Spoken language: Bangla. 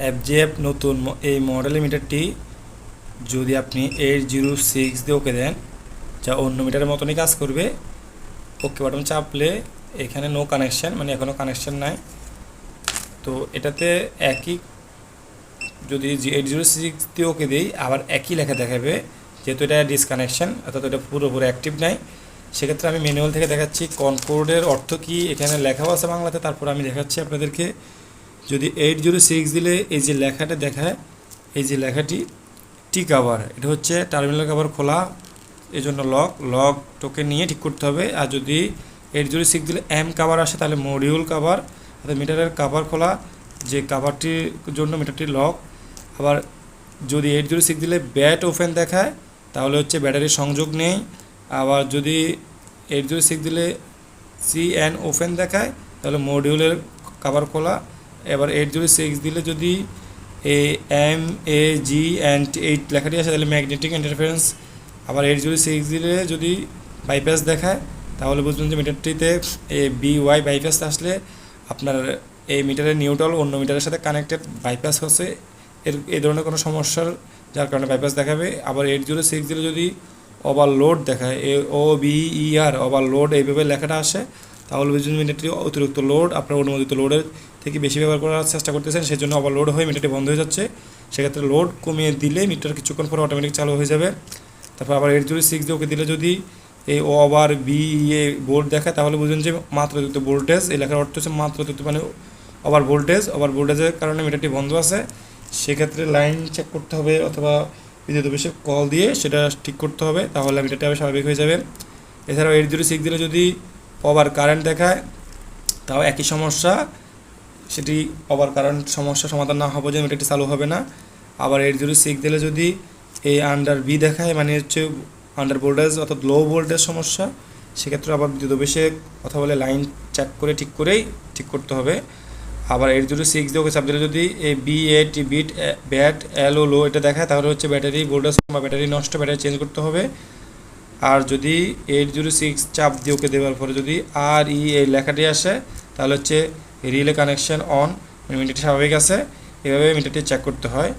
এফজেএফ নতুন এই মডেলের মিটারটি যদি আপনি 806 দিয়ে ওকে দেন, যা অন্য মিটারের মতনই কাজ করবে। ওকে বাটন চাপলে এখানে নো কানেকশান, মানে এখনও কানেকশান নাই। তো এটাতে একই, যদি 806 দিয়ে ওকে দিই আবার একই লেখা দেখাবে, যেহেতু এটা ডিসকানেকশান অর্থাৎ এটা পুরোপুরি অ্যাক্টিভ নাই। সেক্ষেত্রে আমি ম্যানুয়াল থেকে দেখাচ্ছি কনকর্ডের অর্থ কী, এখানে লেখাও আছে বাংলাতে। তারপর আমি দেখাচ্ছি আপনাদেরকে, যদি 806 দিলে এই যে লেখাটা দেখায়, এই যে লেখাটি টি কাভার, এটা হচ্ছে টার্মিনাল কাভার খোলা, এই জন্য লক টোকেন নিয়ে ঠিক করতে হবে। আর যদি 806 দিলে এম কাভার আসে তাহলে মডিউল কাভার, অর্থাৎ মিটারের কাভার খোলা, যে কাভারটির জন্য মিটারটি লক। আবার যদি 806 দিলে ব্যাট ওপেন দেখায় তাহলে হচ্ছে ব্যাটারির সংযোগ নেই। আবার যদি 806 দিলে CN ওপেন দেখায় তাহলে মডিউলের কাভার খোলা। এবার 806 দিলে যদি MAG&8 লেখাটি আসে তাহলে ম্যাগনেটিক ইন্টারফারেন্স। আবার 806 দিলে যদি বাইপাস দেখায় তাহলে বুঝবেন যে মিটারটিতে BY বাইপাস আসলে আপনার এই মিটারের নিউট্রাল অন্য মিটারের সাথে কানেক্টেড বাইপাস হচ্ছে, এই ধরনের কোনো সমস্যার যার কারণে বাইপাস দেখাবে। আবার 806 দিলে যদি ওভারলোড দেখায়, OBER ওভারলোড এইভাবে লেখাটা আসে, তাহলে বুঝবেন মিটারটি অতিরিক্ত লোড, আপনার অনুমোদিত লোডের থেকে বেশি ব্যবহার করার চেষ্টা করতেছেন, সেই জন্য ওভারলোড হয়ে মিটারটি বন্ধ হয়ে যাচ্ছে। সেক্ষেত্রে লোড কমিয়ে দিলে মিটার কিছুক্ষণ পরে অটোমেটিক চালু হয়ে যাবে। তারপর আবার 806 দিয়ে ওকে দিলে যদি এই ওভার BE বোর্ড দেখায় তাহলে বুঝবেন যে মাত্রাতিরিক্ত ভোল্টেজ, এই লেখার অর্থ হচ্ছে মাত্রাতিরিক্ত মানে ওভার ভোল্টেজের কারণে মিটারটি বন্ধ আছে। সেক্ষেত্রে লাইন চেক করতে হবে অথবা বিদ্যুৎ অফিসে কল দিয়ে সেটা ঠিক করতে হবে, তাহলে মিটারটি আবার স্বাভাবিক হয়ে যাবে। এছাড়াও 806 দিলে যদি ওভার কারেন্ট দেখায় তাও একই সমস্যা, সেটি ওভার কারেন্ট সমস্যা সমাধান না হবে যে মিটারটি চালু হবে না। আবার 806 দিলে যদি এই আন্ডার বি দেখায়, মানে হচ্ছে আন্ডার ভোল্টেজ অর্থাৎ লো ভোল্টেজ সমস্যা, সেক্ষেত্রে আবার বিদ্যুৎ অফিসে কথা বলে লাইন চেক করে ঠিক করতে হবে। আবার 806 দিয়ে ওকে চাপ দিলে যদি এই BAT বিট ব্যাট LO লো এটা দেখায় তাহলে হচ্ছে ব্যাটারি ভোল্টেজ বা ব্যাটারি নষ্ট, ব্যাটারি চেঞ্জ করতে হবে। আর যদি 806 চাপ দিয়ে ওকে দেওয়ার পরে যদি RE এই লেখাটি আসে তাহলে হচ্ছে রিলে কানেকশন অন, মিটারটি স্বাভাবিক আছে। এভাবে মিটারটি চেক করতে হয়।